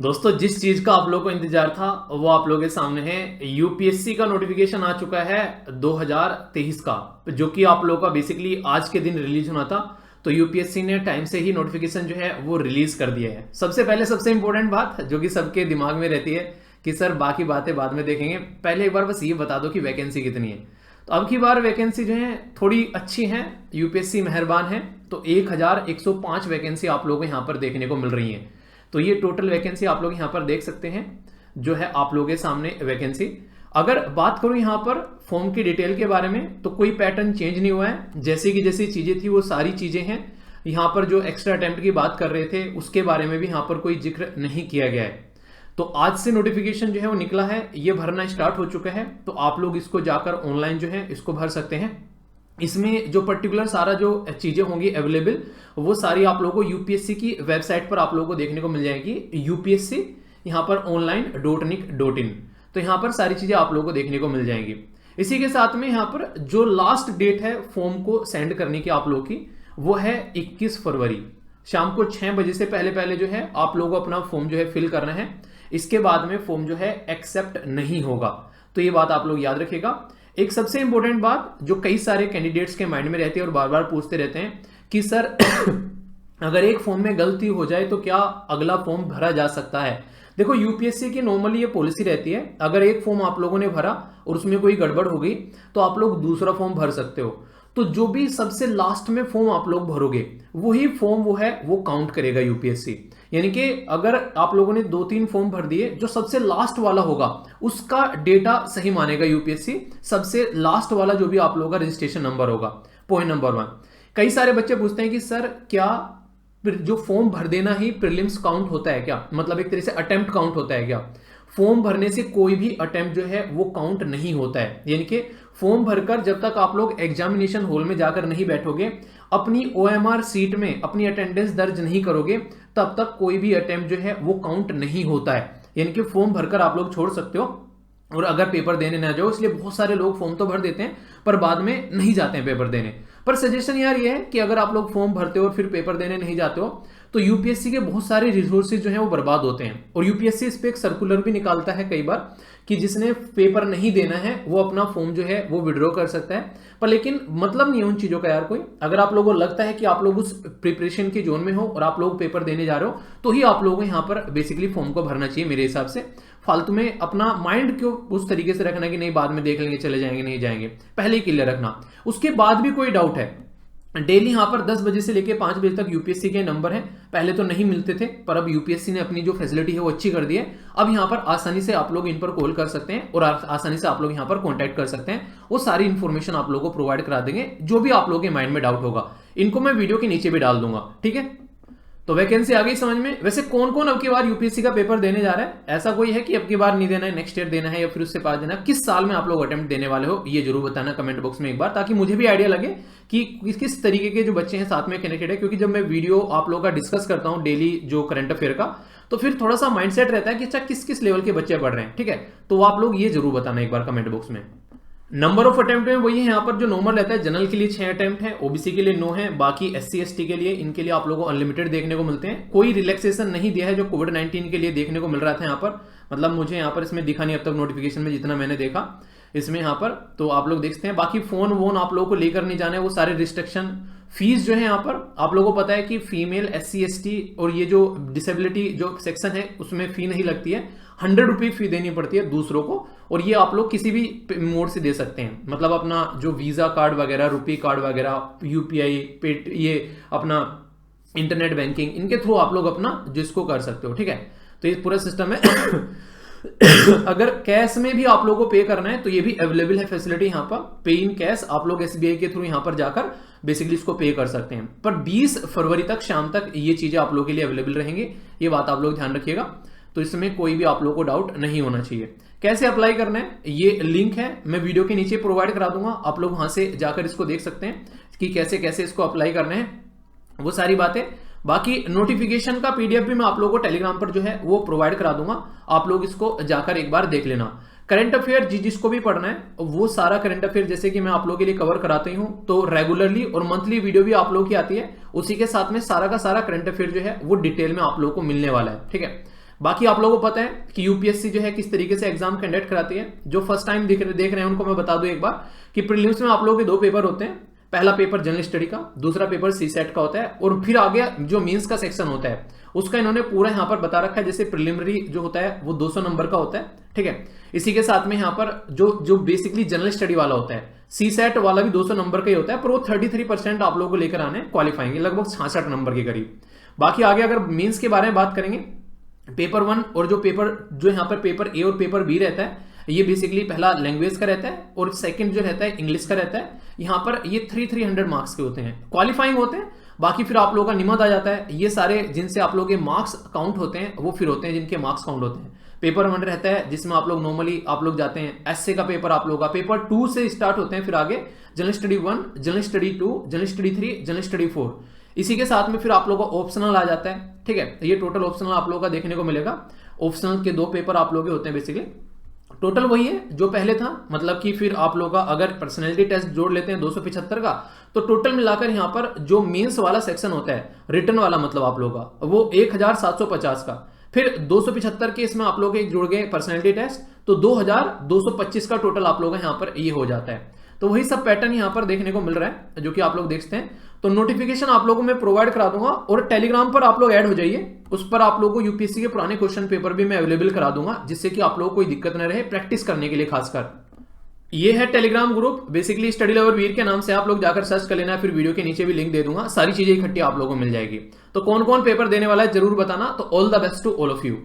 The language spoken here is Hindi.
दोस्तों, जिस चीज का आप लोगों को इंतजार था वो आप लोगों के सामने है। यूपीएससी का नोटिफिकेशन आ चुका है 2023 का, जो कि आप लोगों का बेसिकली आज के दिन रिलीज होना था। तो यूपीएससी ने टाइम से ही नोटिफिकेशन जो है वो रिलीज कर दिया है। सबसे पहले सबसे इंपॉर्टेंट बात जो कि सबके दिमाग में रहती है कि सर बाकी बातें बाद में देखेंगे, पहले एक बार बस ये बता दो कि वैकेंसी कितनी है। तो अब की बार वैकेंसी जो है थोड़ी अच्छी है, यूपीएससी मेहरबान है। तो 1105 वैकेंसी आप लोगों को यहाँ पर देखने को मिल रही है। तो ये टोटल वैकेंसी आप लोग यहाँ पर देख सकते हैं, जो है आप लोगों के सामने वैकेंसी। अगर बात करूं यहाँ पर फॉर्म की डिटेल के बारे में तो कोई पैटर्न चेंज नहीं हुआ है। जैसी की जैसी चीजें थी वो सारी चीजें हैं। यहाँ पर जो एक्स्ट्रा अटेम्प्ट की बात कर रहे थे उसके बारे में भी यहाँ पर कोई जिक्र नहीं किया गया है। तो आज से नोटिफिकेशन जो है वो निकला है, ये भरना स्टार्ट हो चुका है। तो आप लोग इसको जाकर ऑनलाइन जो है इसको भर सकते हैं। इसमें जो पर्टिकुलर सारा जो चीजें होंगी अवेलेबल, वो सारी आप लोगों को यूपीएससी की वेबसाइट पर आप लोगों को देखने को मिल जाएगी। यूपीएससी यहाँ पर online.nic.in, तो यहाँ पर सारी चीजें आप लोगों को देखने को मिल जाएंगी। इसी के साथ में यहाँ पर जो लास्ट डेट है फॉर्म को सेंड करने की आप लोगों की, वो है 21 फरवरी शाम को 6 बजे से पहले पहले जो है आप लोगों को अपना फॉर्म जो है फिल करना है। इसके बाद में फॉर्म जो है एक्सेप्ट नहीं होगा। तो ये बात आप लोग याद रखिएगा। एक सबसे इंपॉर्टेंट बात जो कई सारे कैंडिडेट्स के माइंड में रहती है और बार बार पूछते रहते हैं कि सर अगर एक फॉर्म में गलती हो जाए तो क्या अगला फॉर्म भरा जा सकता है। देखो, यूपीएससी की नॉर्मली ये पॉलिसी रहती है, अगर एक फॉर्म आप लोगों ने भरा और उसमें कोई गड़बड़ हो गई तो आप लोग दूसरा फॉर्म भर सकते हो। तो जो भी सबसे लास्ट में फॉर्म आप लोग भरोगे वही फॉर्म वो काउंट करेगा यूपीएससी। यानी कि अगर आप लोगों ने 2-3 फॉर्म भर दिए, जो सबसे लास्ट वाला होगा उसका डेटा सही मानेगा यूपीएससी। सबसे लास्ट वाला जो भी आप लोगों का रजिस्ट्रेशन नंबर होगा। पॉइंट नंबर 1, कई सारे बच्चे पूछते हैं कि सर क्या जो फॉर्म भर देना ही प्रीलिम्स काउंट होता है क्या, मतलब एक तरह से अटेम्प्ट काउंट होता है क्या। फॉर्म भरने से कोई भी अटेम्प्ट जो है वो काउंट नहीं होता है। यानी कि फॉर्म भरकर जब तक आप लोग एग्जामिनेशन हॉल में जाकर नहीं बैठोगे, अपनी ओएमआर सीट में अपनी अटेंडेंस दर्ज नहीं करोगे, तब तक कोई भी अटेम्प्ट जो है वो काउंट नहीं होता है। यानी कि फॉर्म भरकर आप लोग छोड़ सकते हो और अगर पेपर देने ना जाओ, इसलिए बहुत सारे लोग फॉर्म तो भर देते हैं पर बाद में नहीं जाते हैं पेपर देने। पर सजेशन यार ये है कि अगर आप लोग फॉर्म भरते हो और फिर पेपर देने नहीं जाते हो तो यूपीएससी के बहुत सारे रिसोर्सेज जो हैं वो बर्बाद होते हैं। और यूपीएससी इस पे एक सर्कुलर भी निकालता है कई बार कि जिसने पेपर नहीं देना है वो अपना फॉर्म जो है वो विड्रॉ कर सकता है। पर लेकिन मतलब नहीं है उन चीजों का यार कोई। अगर आप लोगों को लगता है कि आप लोग उस प्रिपरेशन के जोन में हो और आप लोग पेपर देने जा रहे हो तो ही आप लोगों को यहाँ पर बेसिकली फॉर्म को भरना चाहिए मेरे हिसाब से। फालतू में अपना माइंड क्यों उस तरीके से रखना कि नहीं बाद में देख लेंगे, चले जाएंगे, नहीं जाएंगे, पहले ही क्लियर रखना। उसके बाद भी कोई डाउट है, डेली यहाँ पर 10 बजे से लेकर 5 बजे तक यूपीएससी के नंबर हैं। पहले तो नहीं मिलते थे पर अब यूपीएससी ने अपनी जो फैसिलिटी है वो अच्छी कर दी है। अब यहाँ पर आसानी से आप लोग इन पर कॉल कर सकते हैं और आसानी से आप लोग यहाँ पर कांटेक्ट कर सकते हैं। वो सारी इंफॉर्मेशन आप लोगों को प्रोवाइड करा देंगे, जो भी आप लोगों के माइंड में डाउट होगा। इनको मैं वीडियो के नीचे भी डाल दूंगा, ठीक है। तो वैकेंसी आ गई समझ में। वैसे कौन कौन अब की बार यूपीएससी का पेपर देने जा रहा है, ऐसा कोई है कि अब की बार नहीं देना है, नेक्स्ट ईयर देना है या फिर उससे पास देना, किस साल में आप लोग अटेम्प्ट देने वाले हो ये जरूर बताना कमेंट बॉक्स में एक बार, ताकि मुझे भी आइडिया लगे कि किस तरीके के जो बच्चे हैं साथ में कनेक्टेड है। क्योंकि जब मैं वीडियो आप लोगों का डिस्कस करता हूं डेली जो करंट अफेयर का, तो फिर थोड़ा सा माइंडसेट रहता है कि अच्छा किस किस लेवल के बच्चे पढ़ रहे हैं, ठीक है। तो आप लोग ये जरूर बताना एक बार कमेंट बॉक्स में। नंबर ऑफ अटेम्प्ट में वही है यहाँ पर जो नॉर्मल रहता है। जनरल के लिए 6 अटेम्प्ट है, ओबीसी के लिए 9 है, बाकी एससी एसटी के लिए इनके लिए आप लोगों को अनलिमिटेड देखने को मिलते हैं। कोई रिलैक्सेशन नहीं दिया है जो कोविड-19 के लिए देखने को मिल रहा था यहाँ पर। मतलब मुझे यहाँ पर इसमें दिखा नहीं अब तक नोटिफिकेशन में, जितना मैंने देखा इसमें यहाँ पर। तो आप लोग देखते हैं, बाकी फोन वोन आप लोगों को लेकर नहीं जाना है, वो सारे रिस्ट्रिक्शन। फीस जो है यहाँ पर आप लोगों को पता है कि फीमेल एससी एसटी और ये जो डिसेबिलिटी जो सेक्शन है उसमें फी नहीं लगती है। 100 रुपये फी देनी पड़ती है दूसरों को, और ये आप लोग किसी भी मोड से दे सकते हैं। मतलब अपना जो वीजा कार्ड वगैरह, रुपी कार्ड वगैरह, यूपीआई, पेट, ये अपना इंटरनेट बैंकिंग, इनके थ्रू आप लोग अपना जिसको कर सकते हो, ठीक है। तो ये पूरा सिस्टम है। अगर कैश में भी आप लोगों को पे करना है तो ये भी अवेलेबल है फैसिलिटी यहाँ पर। पे इन कैश आप लोग एसबीआई के थ्रू यहाँ पर जाकर बेसिकली इसको पे कर सकते हैं। पर 20 फरवरी तक शाम तक ये चीजें आप लोगों के लिए अवेलेबल रहेंगी, ये बात आप लोग ध्यान रखिएगा। तो इसमें कोई भी आप लोगों को डाउट नहीं होना चाहिए। कैसे अप्लाई करना है, ये लिंक है मैं वीडियो के नीचे प्रोवाइड करा दूंगा, आप लोग वहां से जाकर इसको देख सकते हैं कि कैसे कैसे इसको अप्लाई करना है, वो सारी बातें। बाकी नोटिफिकेशन का पीडीएफ भी मैं आप लोगों को टेलीग्राम पर जो है वो प्रोवाइड करा दूंगा, आप लोग इसको जाकर एक बार देख लेना। करंट अफेयर जिसको भी पढ़ना है वो सारा करंट अफेयर जैसे कि मैं आप लोगों के लिए कवर कराती हूं, तो रेगुलरली और मंथली वीडियो भी आप लोगों की आती है, उसी के साथ में सारा का सारा करंट अफेयर जो है वो डिटेल में आप लोगों को मिलने वाला है, ठीक है। बाकी आप लोगों को पता है कि यूपीएससी जो है किस तरीके से एग्जाम कंडक्ट कराती है। जो फर्स्ट टाइम देख रहे हैं उनको मैं बता दूं एक बार कि प्रीलिम्स में आप लोगों के 2 पेपर होते हैं। पहला पेपर जनरल स्टडी का, दूसरा पेपर सी सेट का होता है, और फिर आगे जो मेंस का सेक्शन होता है उसका इन्होंने पूरा यहाँ पर बता रखा है। जैसे प्रिलिमिनरी जो होता है वो 200 नंबर का होता है, ठीक है। इसी के साथ में यहाँ पर जो बेसिकली जनरल स्टडी वाला होता है, सी सेट वाला भी 200 नंबर का ही होता है, पर वो 33% आप लोगों को लेकर आने क्वालिफाइंग, लगभग 66 नंबर के करीब। बाकी आगे अगर मेंस के बारे में बात करेंगे, पेपर 1 और जो यहाँ पर पेपर ए और पेपर बी रहता है, ये बेसिकली पहला लैंग्वेज का रहता है और सेकंड जो रहता है इंग्लिश का रहता है। यहाँ पर ये 300 मार्क्स के होते हैं, क्वालिफाइंग होते हैं। बाकी फिर आप लोगों का निमत आ जाता है। ये सारे जिनसे आप लोगों के मार्क्स काउंट होते हैं वो फिर होते हैं जिनके मार्क्स काउंट होते हैं। पेपर 1 रहता है जिसमें आप लोग नॉर्मली आप लोग जाते हैं, एसए का पेपर आप लोगों का पेपर 2 से स्टार्ट होते हैं, फिर आगे general study 1, general study 2, general study 3, general study 4। इसी के साथ में फिर आप लोगों का ऑप्शनल आ जाता है, ठीक है। ये टोटल ऑप्शनल आप लोगों का देखने को मिलेगा। ऑप्शनल के 2 पेपर आप लोगों के होते हैं बेसिकली। टोटल वही है जो पहले था, मतलब कि फिर आप लोगों का अगर पर्सनैलिटी टेस्ट जोड़ लेते हैं 275 का, तो टोटल मिलाकर यहाँ पर जो मेंस वाला सेक्शन होता है, रिटर्न वाला मतलब आप लोगों का, वो 1750 का। फिर 275 के इसमें आप लोग एक जुड़ गए पर्सनैलिटी टेस्ट, तो 2225 का टोटल आप लोग यहाँ पर ये हो जाता है। तो वही सब पैटर्न यहाँ पर देखने को मिल रहा है जो कि आप लोग देखते हैं। तो नोटिफिकेशन आप लोगों को मैं प्रोवाइड करा दूंगा, और टेलीग्राम पर आप लोग ऐड हो जाइए। उस पर आप लोगों को यूपीएससी के पुराने क्वेश्चन पेपर भी मैं अवेलेबल करा दूंगा, जिससे कि आप लोगों को कोई दिक्कत न रहे प्रैक्टिस करने के लिए। खासकर ये है Telegram group, basically study lover Veer के नाम से आप लोग जाकर सर्च कर लेना, फिर वीडियो के नीचे भी लिंक दे दूंगा, सारी चीजें इकट्ठी आप लोगों को मिल जाएगी। तो कौन कौन पेपर देने वाला है जरूर बताना। तो all the best to all of you.